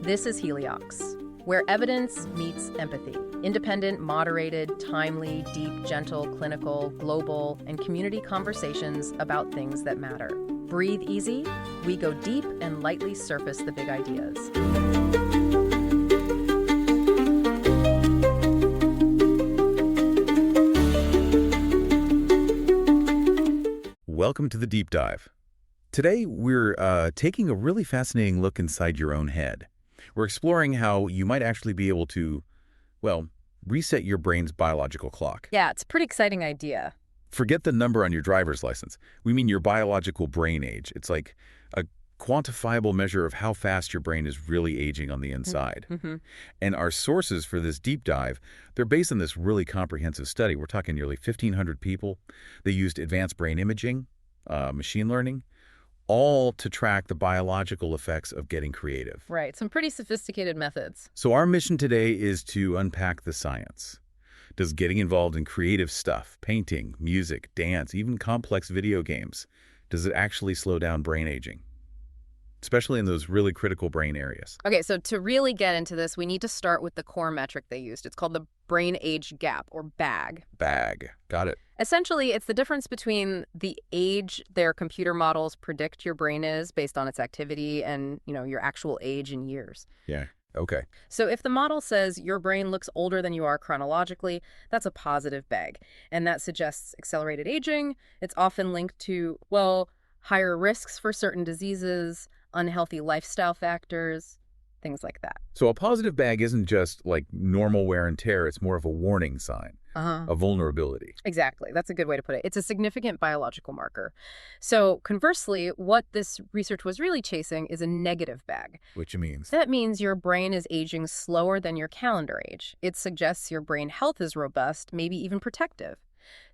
This is Heliox, where evidence meets empathy. Independent, moderated, timely, deep, gentle, clinical, global, and community conversations about things that matter. Breathe easy, we go deep and lightly surface the big ideas. Welcome to the Deep Dive. Today, we're taking a really fascinating look inside your own head. We're exploring how you might actually be able to, well, reset your brain's biological clock. Yeah, it's a pretty exciting idea. Forget the number on your driver's license. We mean your biological brain age. It's like a quantifiable measure of how fast your brain is really aging on the inside. Mm-hmm. And our sources for this deep dive, they're based on this really comprehensive study. We're talking nearly 1,500 people. They used advanced brain imaging, machine learning, all to track the biological effects of getting creative. Right, some pretty sophisticated methods. So our mission today is to unpack the science. Does getting involved in creative stuff, painting, music, dance, even complex video games, does it actually slow down brain aging? Especially in those really critical brain areas. Okay, so to really get into this, we need to start with the core metric they used. It's called the brain age gap, or BAG. BAG. Got it. Essentially, it's the difference between the age their computer models predict your brain is based on its activity and, your actual age in years. Yeah. Okay. So if the model says your brain looks older than you are chronologically, that's a positive BAG. And that suggests accelerated aging. It's often linked to, higher risks for certain diseases, unhealthy lifestyle factors, things like that. So a positive BAG isn't just like normal wear and tear. It's more of a warning sign, a vulnerability. Exactly. That's a good way to put it. It's a significant biological marker. So conversely, what this research was really chasing is a negative BAG. Which means? That means your brain is aging slower than your calendar age. It suggests your brain health is robust, maybe even protective.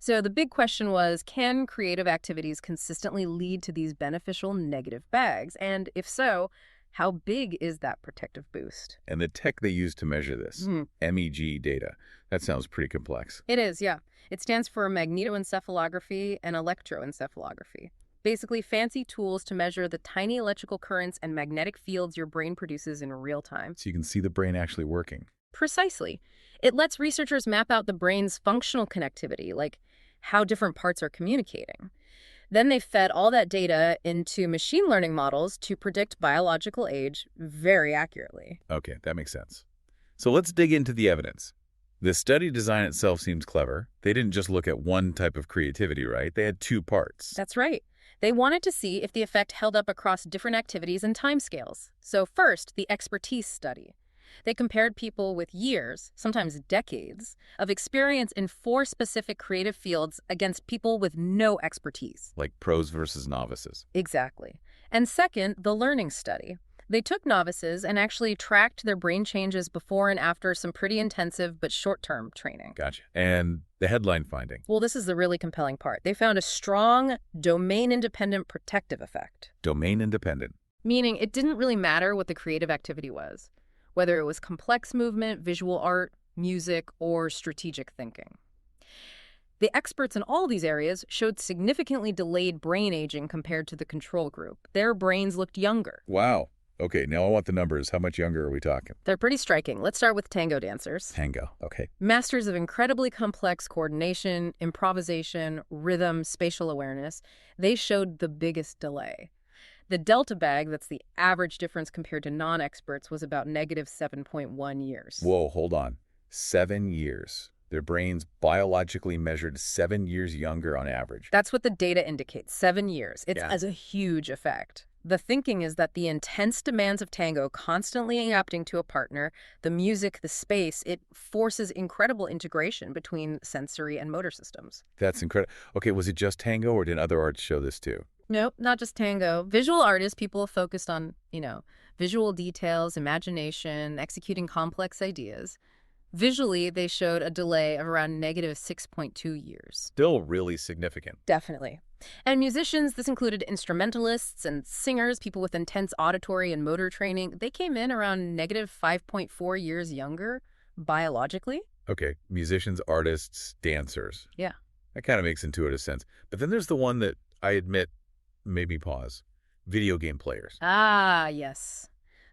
So the big question was, can creative activities consistently lead to these beneficial negative BAGs? And if so, how big is that protective boost? And the tech they use to measure this, MEG data, that sounds pretty complex. It is, yeah. It stands for magnetoencephalography and electroencephalography. Basically, fancy tools to measure the tiny electrical currents and magnetic fields your brain produces in real time. So you can see the brain actually working. Precisely. It lets researchers map out the brain's functional connectivity, like how different parts are communicating. Then they fed all that data into machine learning models to predict biological age very accurately. Okay, that makes sense. So let's dig into the evidence. The study design itself seems clever. They didn't just look at one type of creativity, right? They had two parts. That's right. They wanted to see if the effect held up across different activities and timescales. So first, the expertise study. They compared people with years, sometimes decades, of experience in 4 specific creative fields against people with no expertise. Like pros versus novices. Exactly. And second, the learning study. They took novices and actually tracked their brain changes before and after some pretty intensive but short-term training. Gotcha. And the headline finding? Well, this is the really compelling part. They found a strong, domain-independent protective effect. Domain-independent. Meaning it didn't really matter what the creative activity was, whether it was complex movement, visual art, music, or strategic thinking. The experts in all these areas showed significantly delayed brain aging compared to the control group. Their brains looked younger. Wow. Okay, now I want the numbers. How much younger are we talking? They're pretty striking. Let's start with tango dancers. Tango, okay. Masters of incredibly complex coordination, improvisation, rhythm, spatial awareness. They showed the biggest delay. The delta BAG, that's the average difference compared to non-experts, was about negative 7.1 years. Whoa, hold on. 7 years. Their brains biologically measured 7 years younger on average. That's what the data indicates, 7 years. It's as a huge effect. The thinking is that the intense demands of tango, constantly adapting to a partner, the music, the space, it forces incredible integration between sensory and motor systems. That's incredible. Okay, was it just tango or did other arts show this too? Nope, not just tango. Visual artists, people have focused on, visual details, imagination, executing complex ideas. Visually, they showed a delay of around negative 6.2 years. Still really significant. Definitely. And musicians, this included instrumentalists and singers, people with intense auditory and motor training. They came in around negative 5.4 years younger biologically. Okay, musicians, artists, dancers. Yeah. That kind of makes intuitive sense. But then there's the one that I admit made me pause. Video game players. Ah, yes.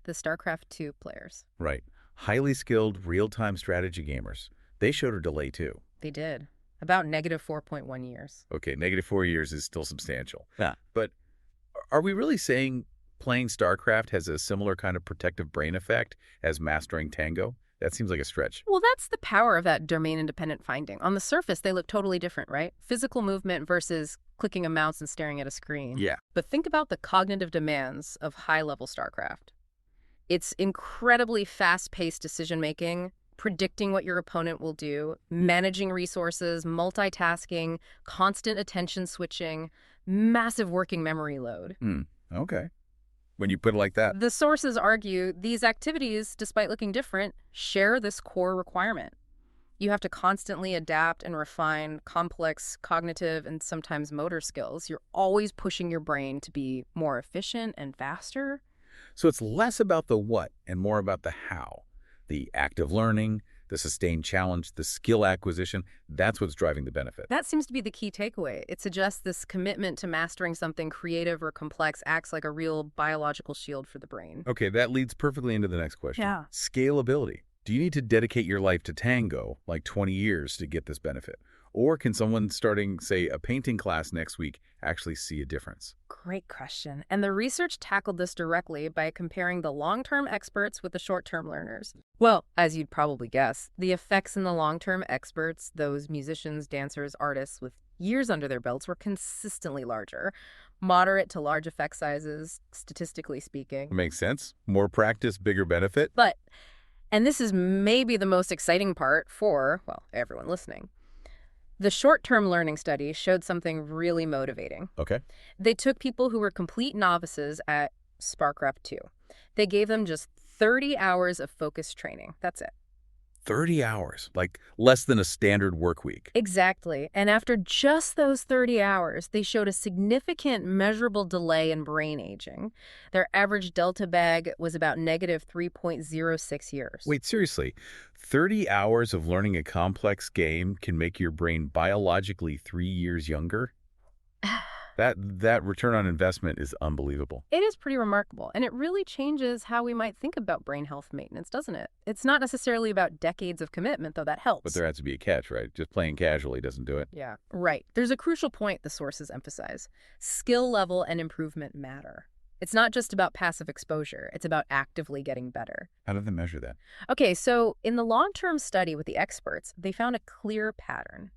the StarCraft II players. Right. Highly skilled, real-time strategy gamers. They showed a delay too. They did. About negative 4.1 years. Okay, -4 years is still substantial. Yeah. But are we really saying playing StarCraft has a similar kind of protective brain effect as mastering Tango? That seems like a stretch. Well, that's the power of that domain-independent finding. On the surface, they look totally different, right? Physical movement versus clicking a mouse and staring at a screen. Yeah. But think about the cognitive demands of high-level StarCraft. It's incredibly fast-paced decision-making, predicting what your opponent will do, managing resources, multitasking, constant attention switching, massive working memory load. Okay. When you put it like that. The sources argue these activities, despite looking different, share this core requirement. You have to constantly adapt and refine complex cognitive and sometimes motor skills. You're always pushing your brain to be more efficient and faster. So it's less about the what and more about the how. The active learning, the sustained challenge, the skill acquisition, that's what's driving the benefit. That seems to be the key takeaway. It suggests this commitment to mastering something creative or complex acts like a real biological shield for the brain. Okay, that leads perfectly into the next question. Yeah. Scalability. Do you need to dedicate your life to Tango, like 20 years, to get this benefit? Or can someone starting, say, a painting class next week actually see a difference? Great question. And the research tackled this directly by comparing the long-term experts with the short-term learners. Well, as you'd probably guess, the effects in the long-term experts, those musicians, dancers, artists with years under their belts, were consistently larger. Moderate to large effect sizes, statistically speaking. Makes sense. More practice, bigger benefit. But, and this is maybe the most exciting part for, well, everyone listening, the short-term learning study showed something really motivating. Okay. They took people who were complete novices at StarCraft 2. They gave them just 30 hours of focused training. That's it. 30 hours, like less than a standard work week. Exactly. And after just those 30 hours, they showed a significant measurable delay in brain aging. Their average delta bag was about negative 3.06 years. Wait, seriously, 30 hours of learning a complex game can make your brain biologically 3 years younger? That return on investment is unbelievable. It is pretty remarkable, and it really changes how we might think about brain health maintenance, doesn't it? It's not necessarily about decades of commitment, though that helps. But there has to be a catch, right? Just playing casually doesn't do it. Yeah, right. There's a crucial point the sources emphasize. Skill level and improvement matter. It's not just about passive exposure. It's about actively getting better. How do they measure that? Okay, so in the long-term study with the experts, they found a clear pattern.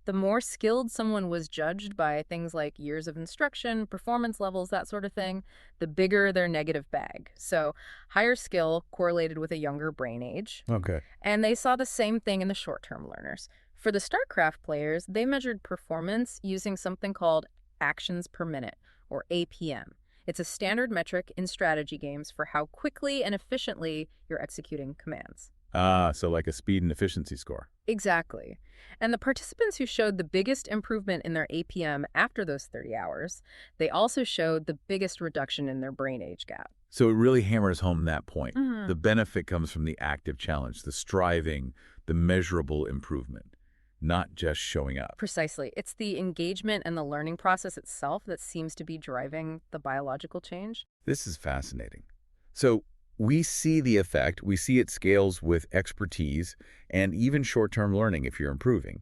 The more skilled someone was judged by things like years of instruction, performance levels, that sort of thing, the bigger their negative bag. So higher skill correlated with a younger brain age. Okay. And they saw the same thing in the short-term learners. For the StarCraft players, they measured performance using something called actions per minute, or APM. It's a standard metric in strategy games for how quickly and efficiently you're executing commands. So like a speed and efficiency score. Exactly. And the participants who showed the biggest improvement in their APM after those 30 hours, they also showed the biggest reduction in their brain age gap. So it really hammers home that point. Mhm. The benefit comes from the active challenge, the striving, the measurable improvement, not just showing up. Precisely. It's the engagement and the learning process itself that seems to be driving the biological change. This is fascinating. So we see the effect, we see it scales with expertise and even short-term learning if you're improving.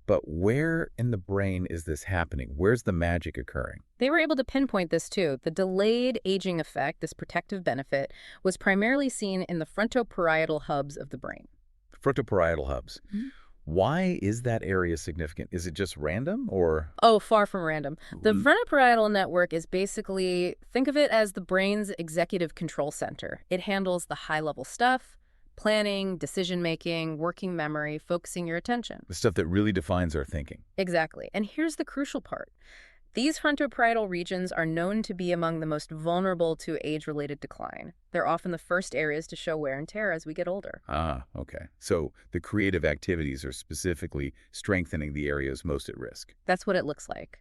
But where in the brain is this happening? Where's the magic occurring? They were able to pinpoint this too. The delayed aging effect, this protective benefit, was primarily seen in the frontoparietal hubs of the brain. Frontoparietal hubs. Mhm. Why is that area significant? Is it just random or? Oh, far from random. The frontoparietal network is basically, think of it as the brain's executive control center. It handles the high-level stuff, planning, decision-making, working memory, focusing your attention. The stuff that really defines our thinking. Exactly. And here's the crucial part. These frontoparietal regions are known to be among the most vulnerable to age-related decline. They're often the first areas to show wear and tear as we get older. Okay. So the creative activities are specifically strengthening the areas most at risk. That's what it looks like.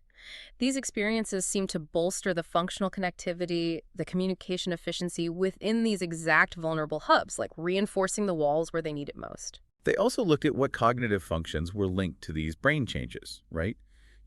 These experiences seem to bolster the functional connectivity, the communication efficiency within these exact vulnerable hubs, like reinforcing the walls where they need it most. They also looked at what cognitive functions were linked to these brain changes, right?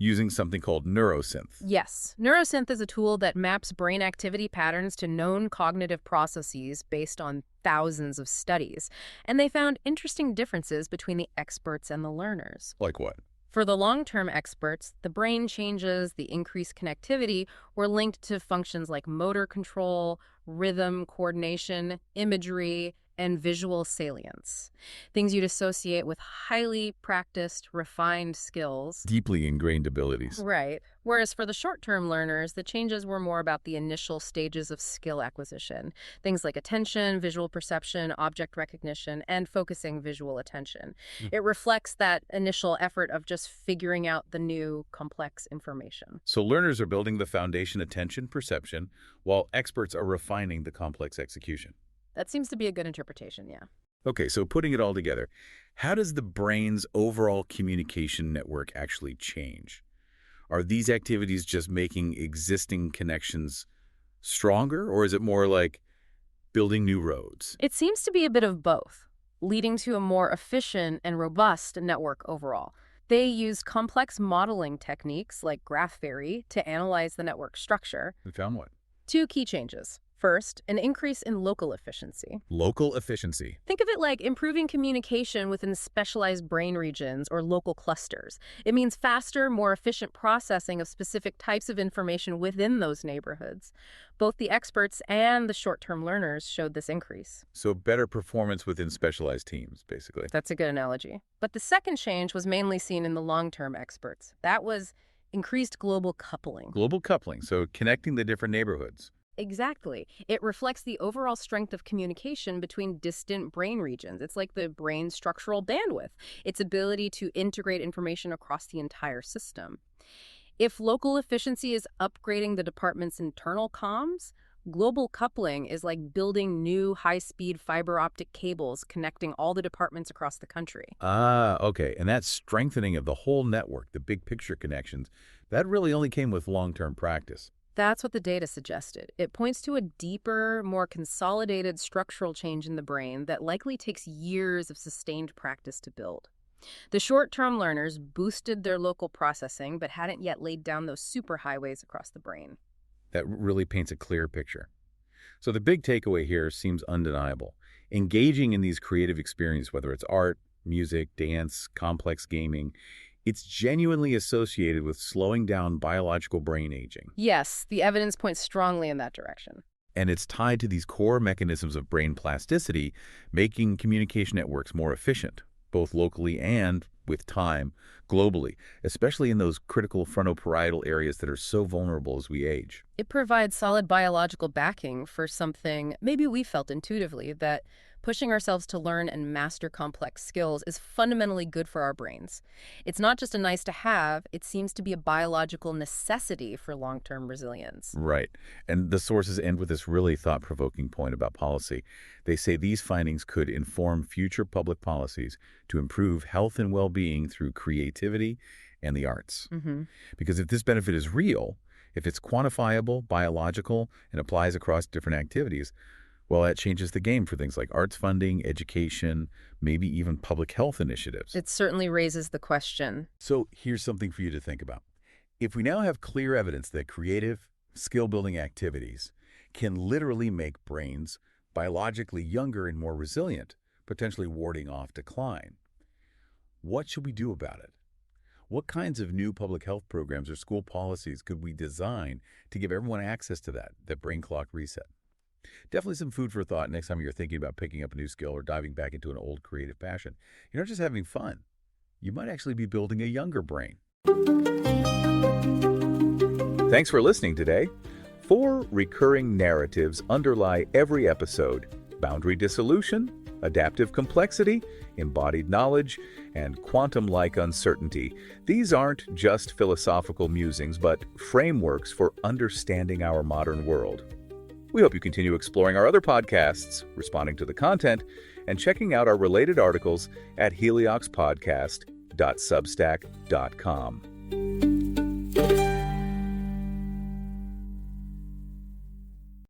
using something called neurosynth. Yes, neurosynth is a tool that maps brain activity patterns to known cognitive processes based on thousands of studies, and they found interesting differences between the experts and the learners. Like what? For the long-term experts, the brain changes, the increased connectivity, were linked to functions like motor control, rhythm, coordination, imagery, and visual salience. Things you'd associate with highly practiced, refined skills. Deeply ingrained abilities. Right. Whereas for the short-term learners, the changes were more about the initial stages of skill acquisition. Things like attention, visual perception, object recognition, and focusing visual attention. It reflects that initial effort of just figuring out the new, complex information. So learners are building the foundation attention perception, while experts are refining the complex execution. That seems to be a good interpretation, yeah. Okay, so putting it all together, how does the brain's overall communication network actually change? Are these activities just making existing connections stronger, or is it more like building new roads? It seems to be a bit of both, leading to a more efficient and robust network overall. They use complex modeling techniques like graph theory to analyze the network structure. We found what? Two key changes. First, an increase in local efficiency. Local efficiency. Think of it like improving communication within specialized brain regions or local clusters. It means faster, more efficient processing of specific types of information within those neighborhoods. Both the experts and the short-term learners showed this increase. So better performance within specialized teams, basically. That's a good analogy. But the second change was mainly seen in the long-term experts. That was increased global coupling. Global coupling, so connecting the different neighborhoods. Exactly. It reflects the overall strength of communication between distant brain regions. It's like the brain's structural bandwidth, its ability to integrate information across the entire system. If local efficiency is upgrading the department's internal comms, global coupling is like building new high-speed fiber optic cables connecting all the departments across the country. Ah, okay. And that strengthening of the whole network, the big picture connections, that really only came with long-term practice. That's what the data suggested. It points to a deeper, more consolidated structural change in the brain that likely takes years of sustained practice to build. The short-term learners boosted their local processing but hadn't yet laid down those superhighways across the brain. That really paints a clear picture. So the big takeaway here seems undeniable. Engaging in these creative experiences, whether it's art, music, dance, complex gaming, it's genuinely associated with slowing down biological brain aging. Yes, the evidence points strongly in that direction. And it's tied to these core mechanisms of brain plasticity, making communication networks more efficient, both locally and, with time, globally, especially in those critical frontoparietal areas that are so vulnerable as we age. It provides solid biological backing for something maybe we felt intuitively, that pushing ourselves to learn and master complex skills is fundamentally good for our brains. It's not just a nice to have, it seems to be a biological necessity for long-term resilience. Right. And the sources end with this really thought-provoking point about policy. They say these findings could inform future public policies to improve health and well-being through creativity and the arts. Because if this benefit is real, if it's quantifiable, biological, and applies across different activities, well, that changes the game for things like arts funding, education, maybe even public health initiatives. It certainly raises the question. So here's something for you to think about. If we now have clear evidence that creative, skill-building activities can literally make brains biologically younger and more resilient, potentially warding off decline, what should we do about it? What kinds of new public health programs or school policies could we design to give everyone access to that brain clock reset? Definitely some food for thought next time you're thinking about picking up a new skill or diving back into an old creative passion. You're not just having fun. You might actually be building a younger brain. Thanks for listening today. 4 recurring narratives underlie every episode: boundary dissolution, adaptive complexity, embodied knowledge, and quantum-like uncertainty. These aren't just philosophical musings, but frameworks for understanding our modern world. We hope you continue exploring our other podcasts, responding to the content, and checking out our related articles at helioxpodcast.substack.com.